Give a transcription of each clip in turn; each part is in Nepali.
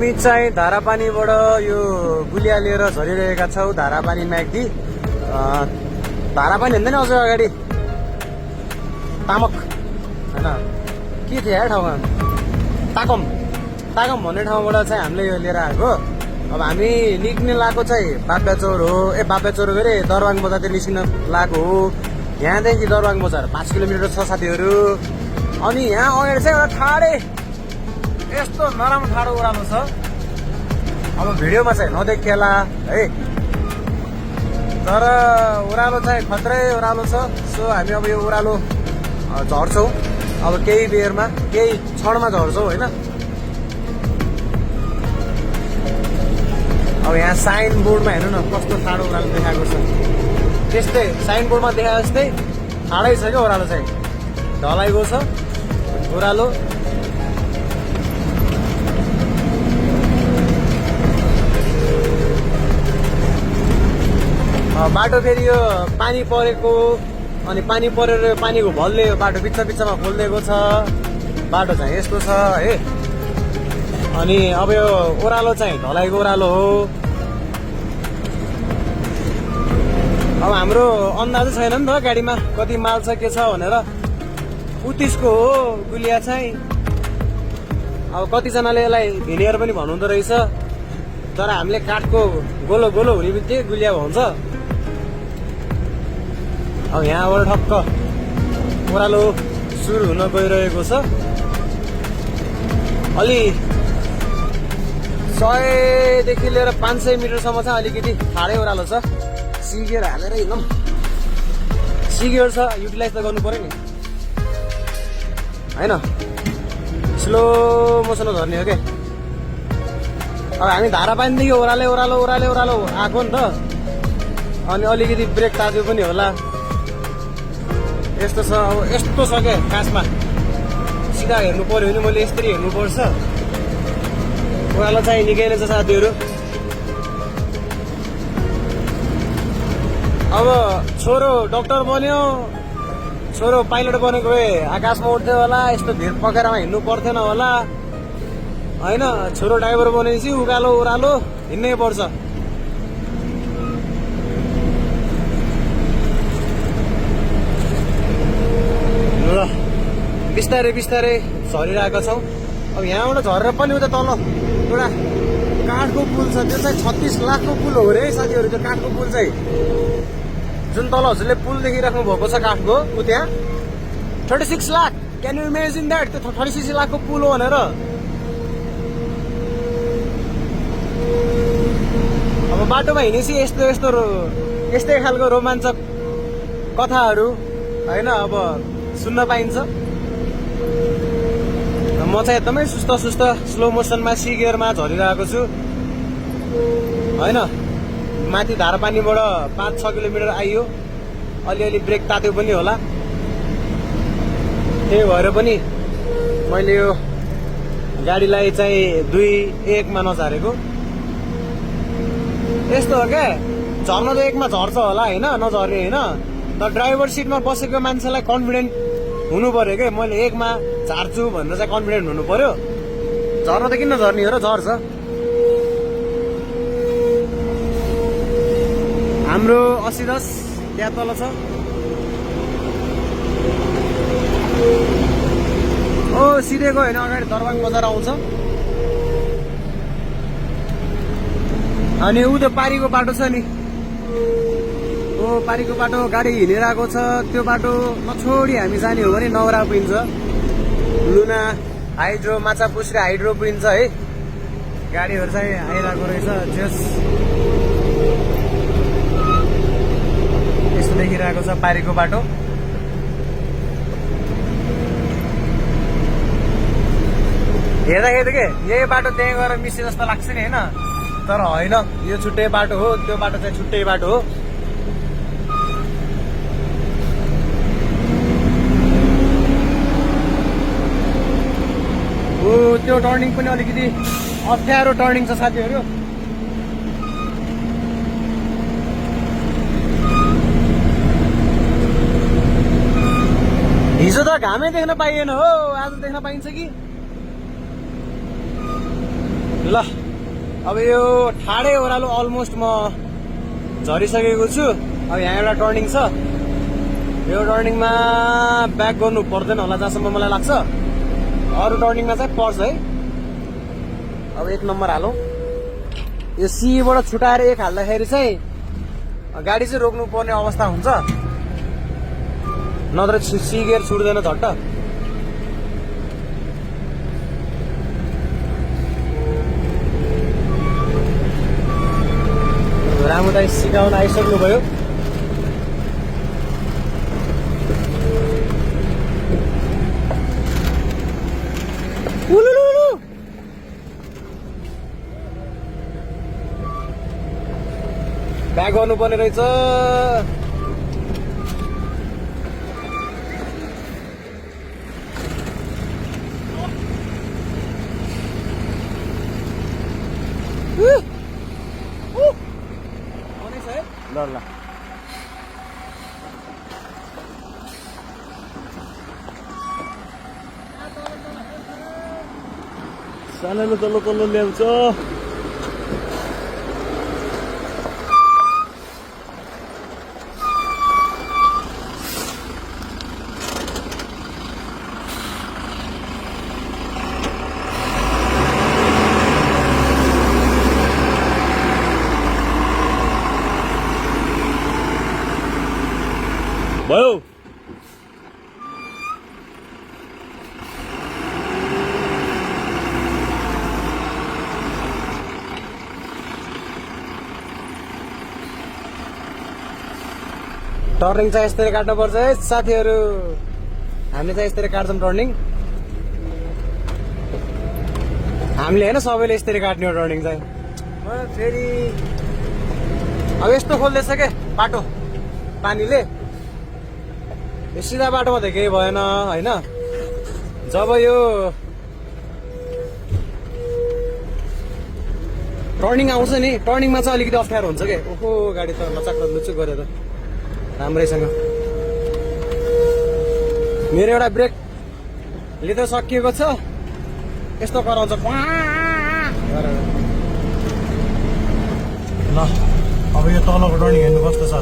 हामी चाहिँ धारापानीबाट यो गुलिया लिएर झरिरहेका छौँ। धारापानी म्याग्दी धारापानी भन्दैन अझ अगाडि तामक होइन के थियो यार ठाउँमा ताकम भन्ने ठाउँबाट चाहिँ हामीले यो लिएर आएको। अब हामी निक्ने लागेको चाहिँ बाब्याचौर हो। बाब्याचौर के अरे दरबाङ बजारतिर निस्किन लागेको हो। यहाँदेखि दरबाङ बजार 5 किलोमिटर छ साथीहरू। अनि यहाँ अगाडि चाहिँ एउटा ठाडे यस्तो नराम्रो ठाडो ओह्रालो छ। अब भिडियोमा चाहिँ नदेखिएला है, तर ओह्रालो चाहिँ खत्रै ओह्रालो छ। सो हामी अब यो ओह्रालो झर्छौँ अब केही बेरमा, केही क्षणमा झर्छौँ होइन। अब यहाँ साइन बोर्डमा हेर्नु न कस्तो ठाडो ओह्रालो देखाएको छ। त्यस्तै साइन बोर्डमा देखाए जस्तै ठाडै छ क्या ओह्रालो चाहिँ, ढलाइको छ ओह्रालो। बाटो फेरि यो पानी परेको, अनि पानी परेर पानीको भलले बाटो बिचमा खोलिदिएको छ। बाटो चाहिँ यस्तो छ है। अनि अब यो ओह्रालो चाहिँ ढलाइको ओह्रालो हो। अब हाम्रो अन्दाजै छैन नि त गाडीमा कति माल छ के छ भनेर। 29को हो गुलिया चाहिँ। अब कतिजनाले यसलाई भिनियर पनि भन्नुहुँदो रहेछ, तर हामीले काठको गोलो गोलो हुने बित्तिकै गुलिया भन्छ। अब यहाँबाट ठक्क ओह्रालो सुरु हुन गइरहेको छ। अलि 100 देखि लिएर 500 मिटरसम्म चाहिँ अलिकति ठाडै ओह्रालो छ। सिगियर हालेर एकदम सिगियर छ, युटिलाइज त गर्नु पर्यो नि होइन। स्लो मोसनमा झर्ने हो क्या। अब हामी धारापानीदेखि ओह्रालो आएको नि त, अनि अलिकति ब्रेक तात्यो पनि होला। यस्तो छ, अब यस्तो छ क्या खासमा। सिधा हेर्नु पर्यो भने मैले यस्तरी हेर्नुपर्छ। ओह्रालो चाहिँ निकै नै छ साथीहरू। अब छोरो डक्टर बन्यो, छोरो पाइलट बनेको भए आकाशमा उठ्थ्यो होला, यस्तो भिड पखेरामा हिँड्नु पर्थेन होला होइन। छोरो ड्राइभर बनेपछि उकालो ओह्रालो हिँड्नै पर्छ। ल बिस्तारै झरिरहेका छौँ। अब यहाँबाट झरेर पनि उता तल एउटा काठको पुल छ, त्यो चाहिँ 36 लाखको पुल हो रे साथीहरू। त्यो काठको पुल चाहिँ जुन तल हजुरले पुल देखिराख्नु भएको छ काठको, ऊ त्यहाँ 36 lakh. Can you imagine that? त्यो 36 लाखको पुल हो भनेर। अब बाटोमा हिँडेपछि यस्तै खालको रोमाञ्चक कथाहरू होइन अब सुन्न पाइन्छ। म चाहिँ एकदमै सुस्त स्लो मोसनमा सिगियरमा झरिरहेको छु होइन। माथि धारापानीबाट 5-6 किलोमिटर आइयो, अलिअलि ब्रेक तात्यो पनि होला। त्यही भएर पनि मैले यो गाडीलाई चाहिँ 2-1मा नझरेको। यस्तो हो क्या, झर्न त 1मा झर्छ होला होइन, नझर्ने होइन। तर ड्राइभर सिटमा बसेको मान्छेलाई कन्फिडेन्ट हुनु पर्यो क्या। मैले 1मा झार्छु भनेर चाहिँ कन्फिडेन्ट हुनु पर्यो। झर्न त किन झर्ने हो र, झर्छ। हाम्रो 80-10 त्यहाँ तल छ। ओ सिधै गयो होइन, अगाडि दरबाङ बजार आउँछ। अनि ऊ त्यो पारीको बाटो छ नि, ओ पारीको बाटो गाडी हिँडिरहेको छ। त्यो बाटो नछोडी हामी जाने हो भने नगरा पुगिन्छ, लुना हाइड्रो, माछापुछ्रे हाइड्रो पुगिन्छ है। गाडीहरू चाहिँ आइरहेको रहेछ। जस यस्तो देखिरहेको छ पारीको बाटो। हेर्दाखेरि के यही बाटो त्यहीँ गएर मिसे जस्तो लाग्छ नि होइन, तर होइन, यो छुट्टै बाटो हो, त्यो बाटो चाहिँ छुट्टै बाटो हो। त्यो टर्निङ पनि अलिकति अप्ठ्यारो टर्निङ छ साथीहरू। हिजो त घामै देख्न पाइएन हो, आज देख्न पाइन्छ कि ल अब यो ठाडै ओह्रालो अलमोस्ट म झरिसकेको छु। अब यहाँ एउटा टर्निङ छ, यो टर्निङमा ब्याक गर्नु पर्दैन होला जहाँसम्म मलाई लाग्छ। अरू टर्निङमा चाहिँ पर्छ है। अब 1 नम्बर हालौँ। यो सीबाट छुटाएर 1 हाल्दाखेरि चाहिँ गाडी चाहिँ रोक्नु पर्ने अवस्था हुन्छ, नत्र सी गियर छुट्दैन झट्ट। रामु दाइ सिकाउन आइसक्नुभयो। ब्याक गर्नुपर्ने रहेछ। ल ल सानो तल्लो तल्लो ल्याउँछ। भयो टर्निङ चाहिँ यस्तरी काट्नुपर्छ है साथीहरू। हामीले चाहिँ यस्तरी काट्छौँ टर्निङ। हामीले होइन सबैले यस्तरी काट्ने हो टर्निङ चाहिँ। फेरि अब यस्तो खोल्दैछ के बाटो पानीले, यो सिधा बाटोमा त केही भएन होइन। जब यो टर्निङ आउँछ नि, टर्निङमा चाहिँ अलिकति अप्ठ्यारो हुन्छ क्या। ओहो गाडी त लचाक लुचुक गरेर राम्रैसँग। मेरो एउटा ब्रेकले त सकिएको छ, यस्तो कराउँछ ल। अब यो तलको टर्निङ हेर्नु कस्तो छ।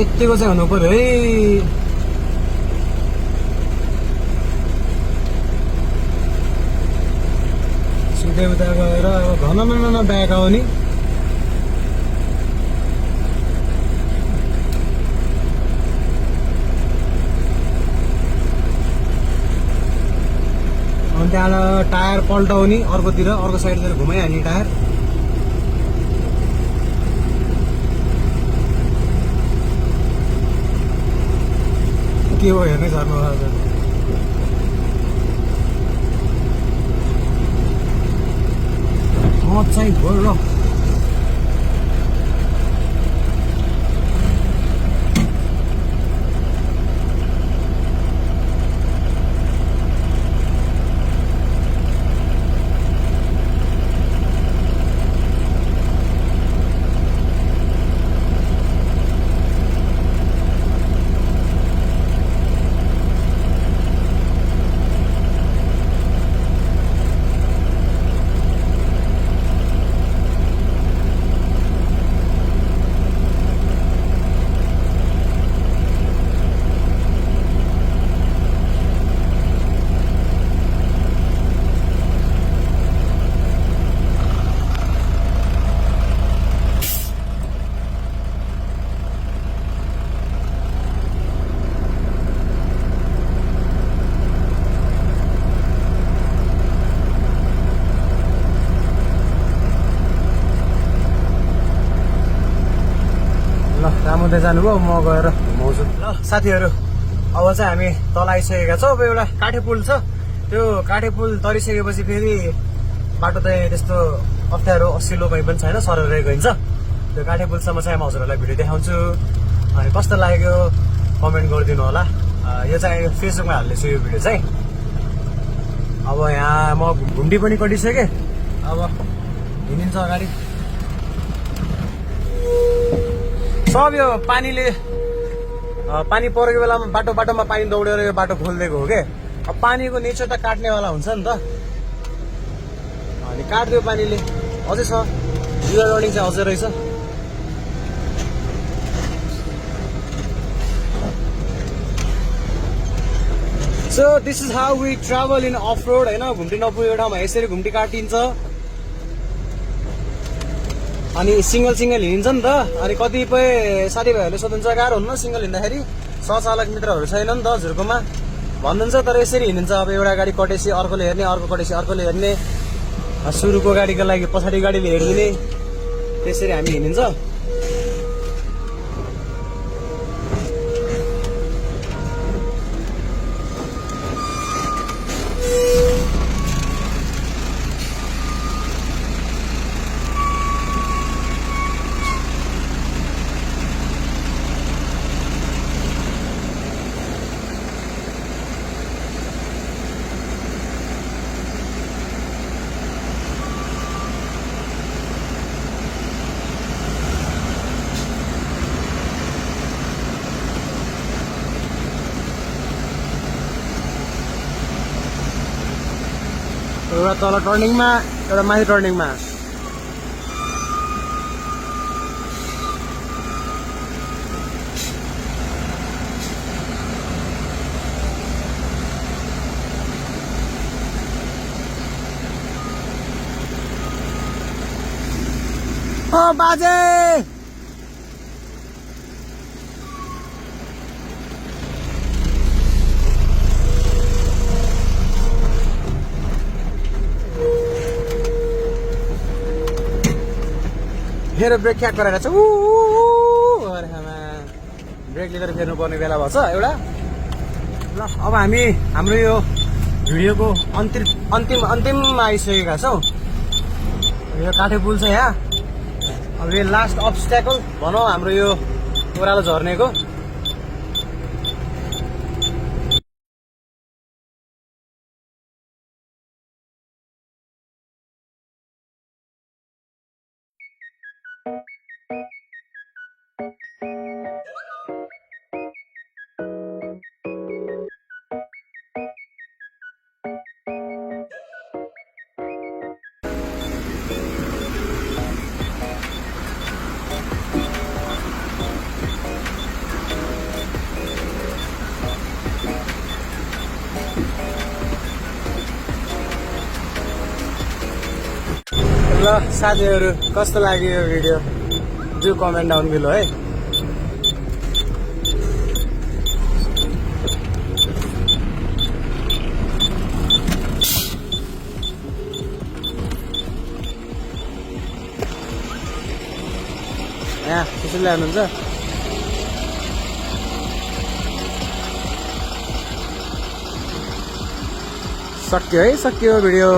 यतिको चाहिँ हुनु पर्यो है। सिधै उता गएर अब घनमा ब्याग आउने। अनि त्यहाँबाट टायर पल्टाउने अर्कोतिर, अर्को साइडतिर घुमाइहाल्ने टायर। के हो हेर्नै सर्नु चाहिँ गयो। रामुदै जानुभयो, म गएर घुमाउँछु। ल साथीहरू अब चाहिँ हामी तल आइसकेका छौँ। अब एउटा काठे पुल छ, त्यो काठे पुल तरिसकेपछि फेरि बाटो चाहिँ त्यस्तो अप्ठ्यारो असिलो कहीँ पनि छैन, सररै गइन्छ। त्यो काठे पुलसम्म चाहिँ म हजुरहरूलाई भिडियो देखाउँछु। अनि कस्तो लाग्यो कमेन्ट गरिदिनु होला। यो चाहिँ फेसबुकमा हाल्नेछु यो भिडियो चाहिँ। अब यहाँ म घुम्टी पनि कटिसकेँ, अब हिँडिन्छ अगाडि। सब यो पानीले पानी परेको बेलामा बाटोमा पानी दौडेर यो बाटो खोलिदिएको हो के। अब पानीको नेचर त काट्नेवाला हुन्छ नि त, अनि काट्दियो पानीले। अझै छ रिभर रनिङ चाहिँ अझै रहेछ। So this is how we travel in off road होइन। घुम्टी नपुगेको ठाउँमा यसरी घुम्टी काटिन्छ अनि सिंगल हिँडिन्छ नि त। अनि कतिपय साथीभाइहरूले सोध्नुहुन्छ गाह्रो हुन्न सिंगल हिँड्दाखेरि, सचालक मित्रहरू छैन नि त हजुरकोमा भन्नुहुन्छ। तर यसरी हिँडिन्छ। अब एउटा गाडी कटेसी अर्कोले हेर्ने, अर्को कटेसी अर्कोले हेर्ने, सुरुको गाडीको लागि पछाडि गाडीले हेरिदिने, त्यसरी हामी हिँडिन्छ। एउटा तल टर्निङमा एउटा माथि टर्निङमा। ओ बाजे फेरि ब्रेक क्याक गरेर चाहिँ ब्रेक लिएर फेर्नु पर्ने बेला भएछ एउटा। ल अब हामी हाम्रो यो भिडियोको अन्तिममा आइसकेका छौँ। यो काठे पुल छ यहाँ। अब यो लास्ट अब्स्ट्याकल भनौँ हाम्रो यो ओह्रालो झर्नेको। ल साथीहरू कस्तो लाग्यो यो video do comment down below है। यहाँ त्यसरी ल्याउनुहुन्छ। सक्यो है, सक्यो भिडियो।